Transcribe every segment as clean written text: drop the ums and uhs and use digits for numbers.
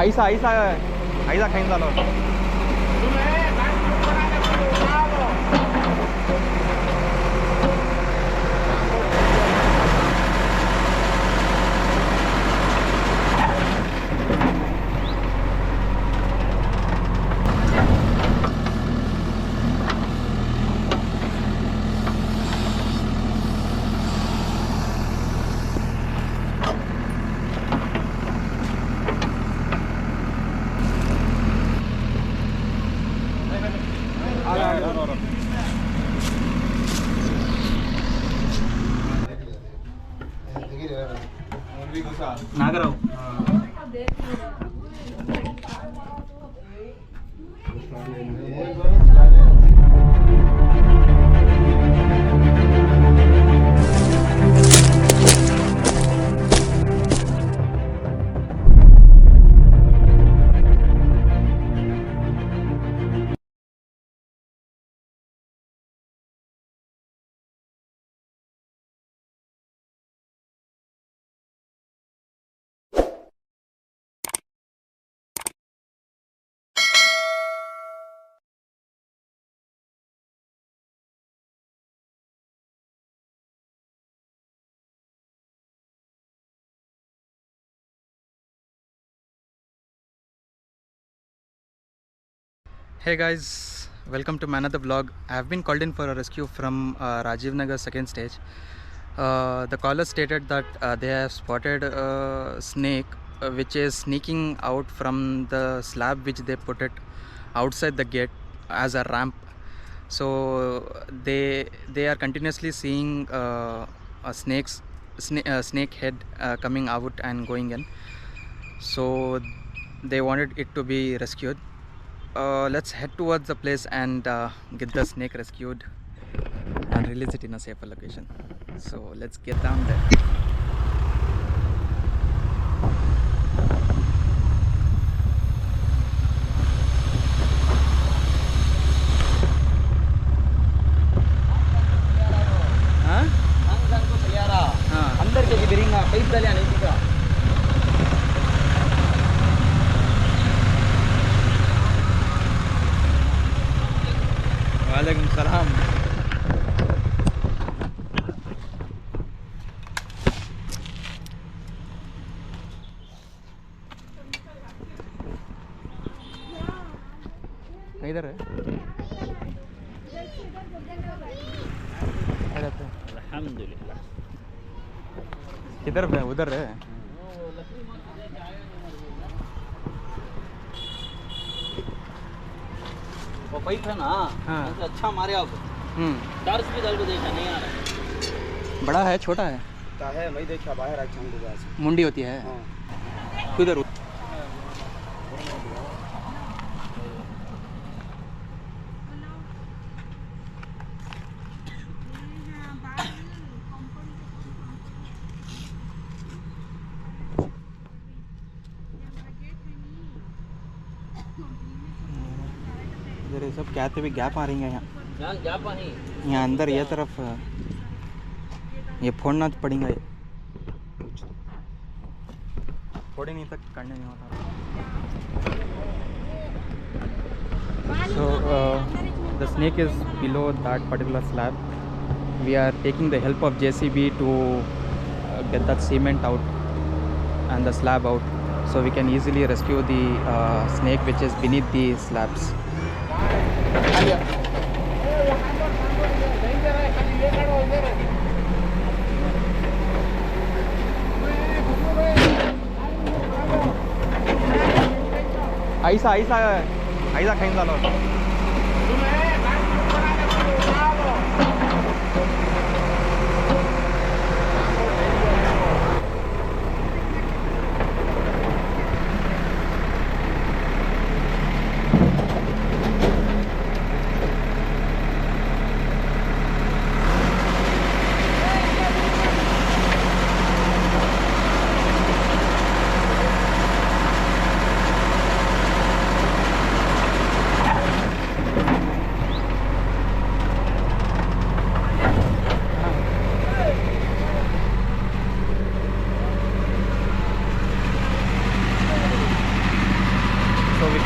ऐसा ऐसा ऐसा खाईन झालं. नागराव Hey guys, welcome to another vlog. I have been called in for a rescue from Rajiv Nagar second stage. The caller stated that they have spotted a snake which is sneaking out from the slab which they put it outside the gate as a ramp. So they are continuously seeing a snake head coming out and going in. So they wanted it to be rescued. Let's head towards the place and get the snake rescued and release it in a safer location. So let's get down there. हाँ? हाँ. अंदर के बिरिंगा pipe डाले नहीं दिखा. वालेकुम सलाम. इधर है. अल्हम्दुलिल्लाह. किधर है? उधर है. वो पाइप है ना. हाँ. ऐसे अच्छा मारे आप. टार्च भी डाल को देखा नहीं आ रहा. बड़ा है छोटा है? है मैं देखा बाहर अच्छा मुझे. मुंडी होती है. हाँ. किधर? इधर ये सब कहते भी गैप आ रही है यहाँ. जा पानी. यहाँ अंदर ये तरफ ये फोड़ना पड़ेगा. ये थोड़ी नहीं तक करने नहीं होता. So the snake is below that particular slab. We are taking the help of JCB to get that cement out and the slab out, so we can easily rescue the snake which is beneath the slabs. ऐसा ऐसा ऐसा खाईन झालं.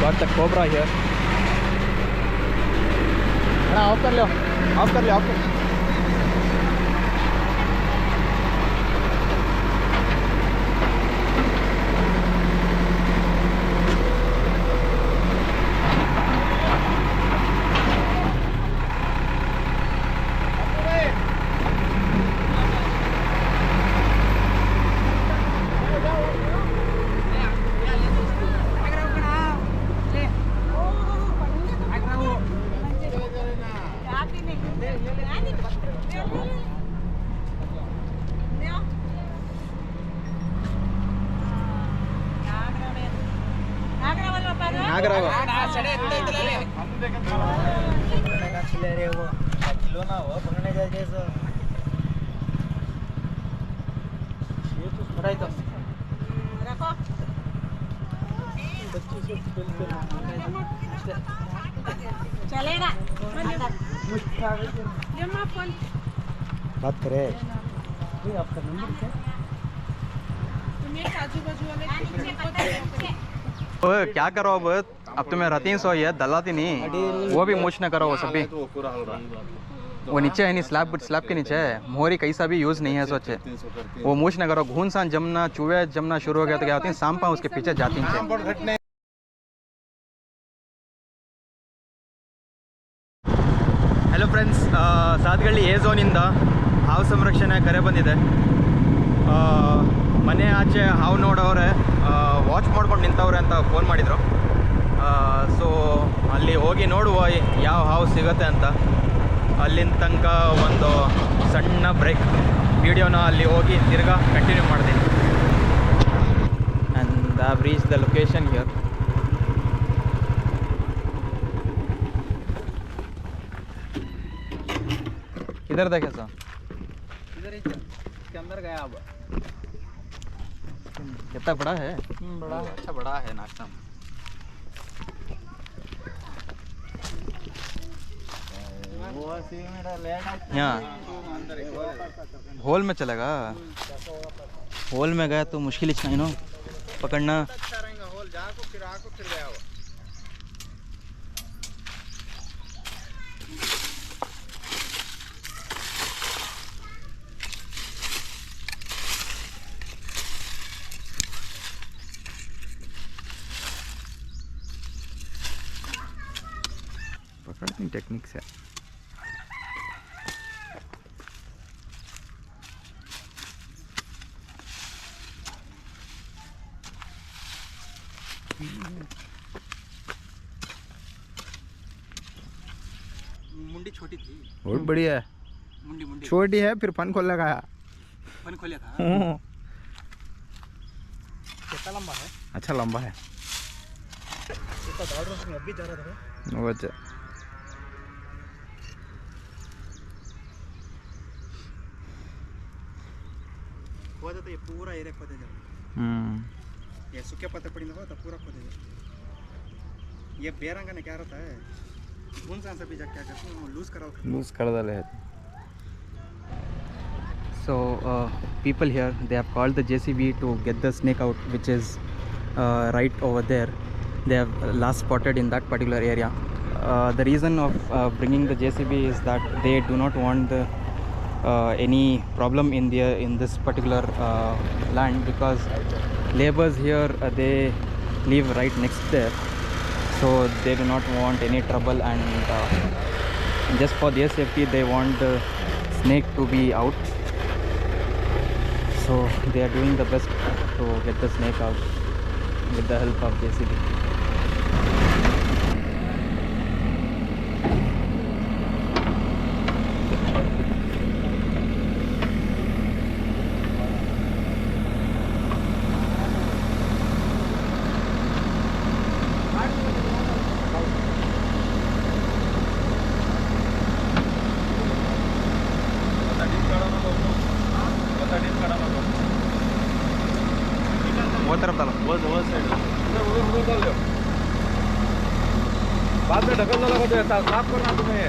Got the cobra here. Of कर लो, of कर लो, of कर लो. नागराव चलेगा बात करे. क्या करो अब तुम्हें रतीन सो है दलाती नहीं, वो भी मूछ न करो. वो सभी वो नीचे है नहीं, स्लैब के नीचे है. मोहरी कैसा भी यूज़ नहीं है सोचे. वो मूछ न करो. घून सान जमना, चूहे जमना शुरू हो गया तो क्या होती है, सांपा उसके पीछे जाती हैं. ಹಲೋ ಫ್ರೆಂಡ್ಸ್, ಸಾತ್ಗಳ್ಳಿ ಎ ಝೋನಿಂದ ಹಾವು ಸಂರಕ್ಷಣೆ ಕರೆ ಬಂದಿದೆ. ಮನೆ ಆಚೆ ಹಾವು ನೋಡೋರೆ ವಾಚ್ ಮಾಡ್ಕೊಂಡು ನಿಂತವ್ರೆ ಅಂತ ಫೋನ್ ಮಾಡಿದರು. ಸೊ ಅಲ್ಲಿ ಹೋಗಿ ನೋಡುವ ಯಾವ ಹಾವು ಸಿಗುತ್ತೆ ಅಂತ. ಅಲ್ಲಿನ ತನಕ ಒಂದು ಸಣ್ಣ ಬ್ರೇಕ್, ವಿಡಿಯೋನ ಅಲ್ಲಿ ಹೋಗಿ ತಿರ್ಗಾ ಕಂಟಿನ್ಯೂ ಮಾಡ್ತೀನಿ. And I have reach the location here. इधर था कैसा? इधर ही इसके अंदर गया अब. कितना बड़ा है? बड़ा अच्छा बड़ा है नाश्ता में. यहाँ होल में चलेगा. होल में गया तो मुश्किल ही चाहिए नो पकड़ना. अच्छा रहेगा होल जाको फिर आको फिर गया वो. पकड़ने टेक्निक से. मुंडी छोटी थी. बहुत बढ़िया है. मुंडी मुंडी छोटी है फिर फन खोल लगाया. फन खोलिया था. कितना लंबा है? अच्छा लंबा है. इतना दौड़ रहा हूँ, अभी जा रहा था. वो अच्छा. खोदा तो ये पूरा एरिया खोदा जाता. ये सूखे पत्ते पड़ी ना तो पूरा खोदा जाता. ये बेरंगा ने क्या रहता है, कौन सा भी जा क्या करते हैं, लूज कराओ. लूज कर डाले. So people here, they have called the JCB to get the snake out, which is right over there. They have last spotted in that particular area. The reason of bringing the JCB is that they do not want any problem in this particular land, because laborers here they live right next there, so they do not want any trouble, and just for their safety they want the snake to be out. So they are doing the best to get the snake out with the help of JCB. वो तरफ डालो. वो side बाद में ढकल लगा तो ऐसा साफ करना तुम्हें.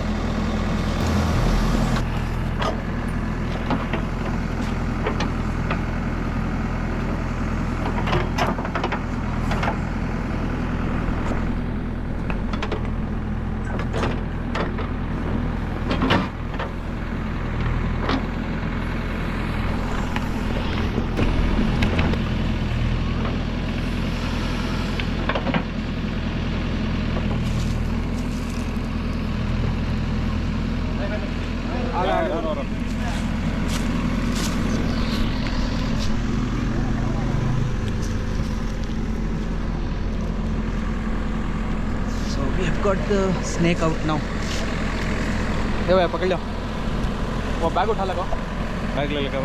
got the snake out now. ये भाई पकड़ लो, वो बैग उठा लगा, बैग ले लगा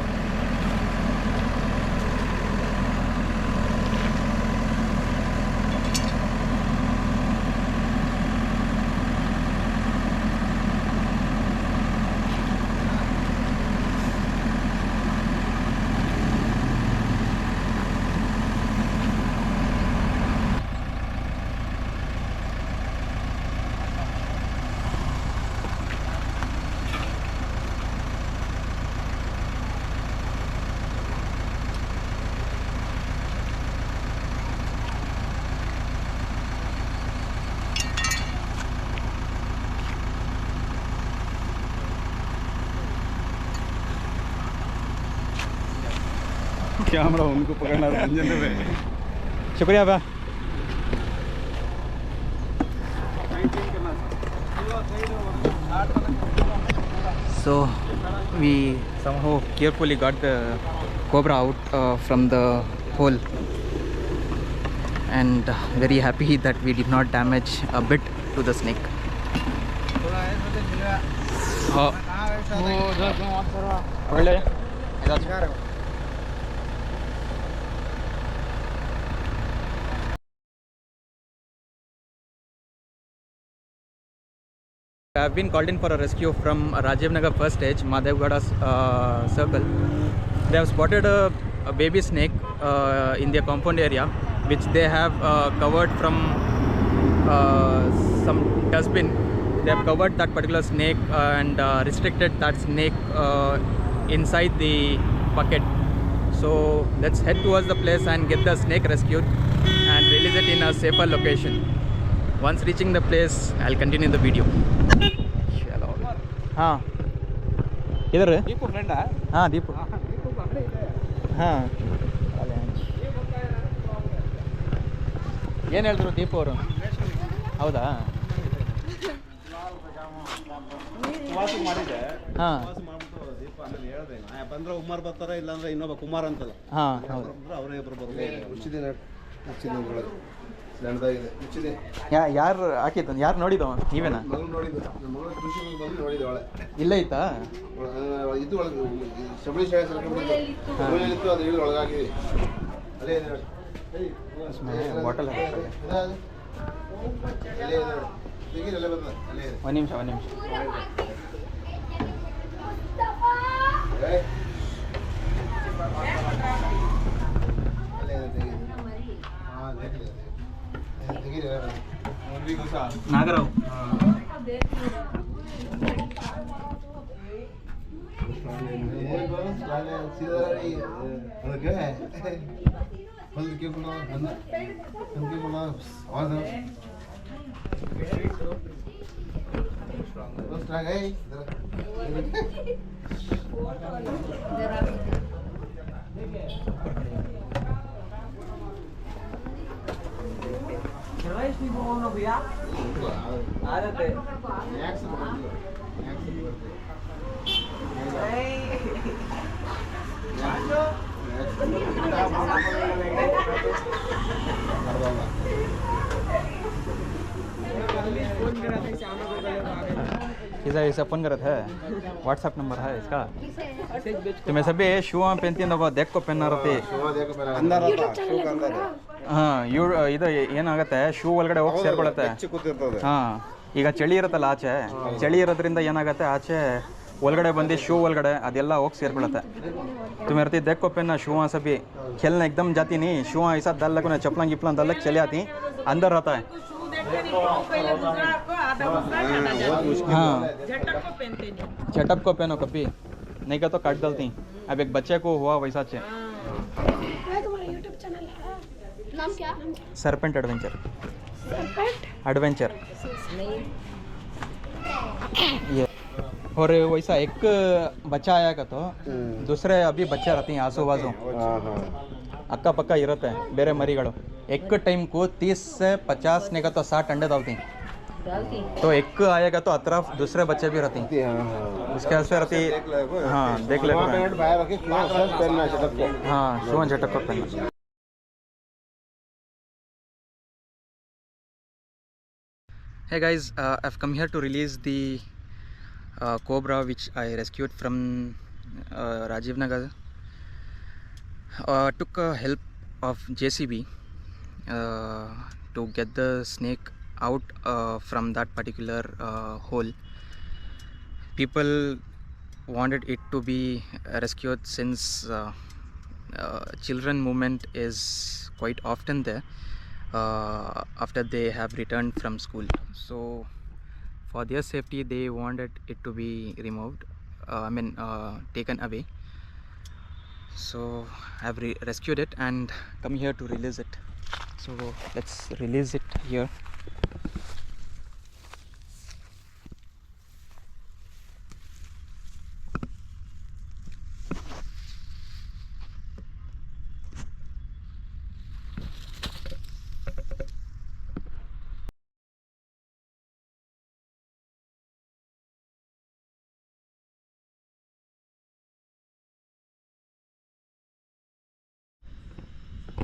कैमरा उनको पकड़ना रंजन में शुक्रिया भा. So we somehow carefully got the cobra out from the hole, and very happy that we did not damage a bit to the snake. I have been called in for a rescue from Rajiv Nagar first stage, Madhavgada circle. They have spotted a baby snake in their compound area, which they have covered from some dustbin. They have covered that particular snake and restricted that snake inside the bucket. So let's head towards the place and get the snake rescued and release it in a safer location. Once reaching the place, I'll continue the video. हाँ किधर है? Deepu friend है. हाँ दीपू. हाँ ಏನು ಹೇಳಿದ್ರು ದೀಪು ಅವರು? ಹೌದಾ? ವಾಸ ಮಾಡಿದೆ. ಹಾಂ ವಾಸ ಮಾಡ್ಬಿಟ್ಟು ದೀಪ ಆಮೇಲೆ ಹೇಳಿದೆ ಬಂದ್ರೆ ಉಮಾರ್ ಬರ್ತಾರೆ ಇಲ್ಲಾಂದ್ರೆ ಇನ್ನೊಬ್ಬ ಕುಮಾರ್ ಅಂತಲ್ಲ. ಹಾಂ ಹೌದು. ಅವರೇ ಇಬ್ಬರು ಬರ್ಬೋದು. ಯಾರು ಹಾಕಿದ್ದು? ಯಾರು ನೋಡಿದವ? ನೀವೇನಾ? ಇಲ್ಲೇ ಐತಾ? ಇದು ಒಳಗೆ ಶಬರಿ ಶಾಲೆ ಸರ್ಕೊಂಡಿತ್ತು, ಅದು ಇಳಿದು ಒಳಗಾಗಿ ಅಲ್ಲೇ ಇದೆ ನೋಡಿ. ಬಾಟಲ್ ತೆಗೀರಲ್ಲೇ ಬರ್ತದೆ, ಅಲ್ಲೇ ಇದೆ. ಒಂದು ನಿಮಿಷ ಒಂದು ನಿಮಿಷ. ಅಲ್ಲೇ ಇದೆ, ತೆಗೀರಿ. ಹಾಂ ತೆಗೀರಿ ತೆಗೀರಿ. ನಾಗರಾವ್. ಅದಕ್ಕೆ ಹೊಲಿಗೆ ಕೂಡ ಹೊಲಿಗೆ ಕೂಡ ಆವಾಜ इसे फोन करत है. व्हाट्सएप नंबर है इसका. तुम्हें सभी शू पहनती है देख को पहनना रहती. ಹಾಂ ಇದು ಏನಾಗುತ್ತೆ, ಶೂ ಒಳಗಡೆ ಹೋಗಿ ಸೇರ್ಕೊಳ್ಳುತ್ತೆ. ಹಾಂ ಈಗ ಚಳಿ ಇರುತ್ತಲ್ಲ ಆಚೆ, ಚಳಿ ಇರೋದ್ರಿಂದ ಏನಾಗುತ್ತೆ ಆಚೆ ಒಳಗಡೆ ಬಂದು ಶೂ ಒಳಗಡೆ ಅದೆಲ್ಲ ಹೋಗಿ ಸೇರ್ಕೊಳ್ಳುತ್ತೆ. तुम्हें रहती देख को पहनना शू सभी खेलना एकदम जाती नहीं. शू ऐसा दल लगना चपला गिपला दल चले आती अंदर रहता है. हाँ झटक को पहनो कभी नहीं का तो काट डालती. अब एक बच्चे को हुआ वैसा चे. नाम क्या? Serpent adventure. एडवेंचर ये. और वैसा एक बच्चा आया का तो दूसरे अभी बच्चे रहते हैं आजू बाजू अक्का पक्का इरते ಬೇರೆ ಮರಿಗಳು. एक टाइम को 30 से 50 ने का तो 60 अंडे डालती हैं. तो एक आएगा तो अतरफ दूसरे बच्चे भी रहते हैं. उसके वास्ते रहती. हाँ देख ले. हाँ शू झटक को पहनना. Hey guys, I've come here to release the cobra which I rescued from Rajiv Nagar. Took help of JCB to get the snake out from that particular hole. People wanted it to be rescued since children movement is quite often there after they have returned from school. So for their safety they wanted it to be removed, taken away. So I've rescued it and come here to release it. So let's release it here.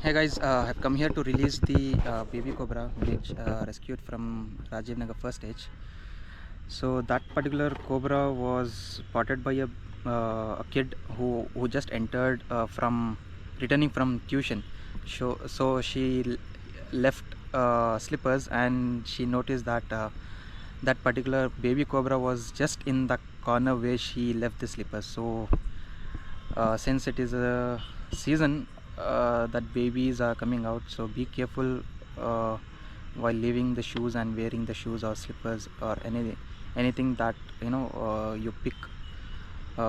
Hey guys, I've come here to release the baby cobra which rescued from Rajiv Nagar first stage. So that particular cobra was spotted by a kid who just entered from returning from tuition. So she left slippers and she noticed that that particular baby cobra was just in the corner where she left the slippers. So since it is a season that babies are coming out, so be careful while leaving the shoes and wearing the shoes or slippers or anything that you pick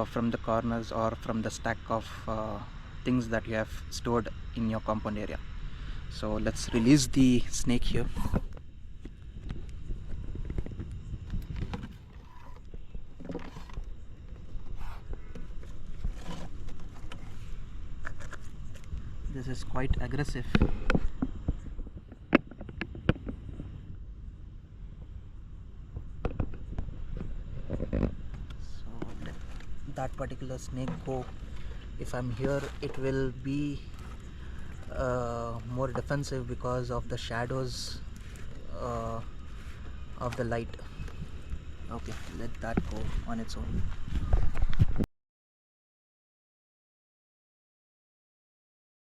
from the corners or from the stack of things that you have stored in your compound area. So let's release the snake here. This is quite aggressive. So let that particular snake go. If I'm here, it will be more defensive because of the shadows of the light. Okay, let that go on its own.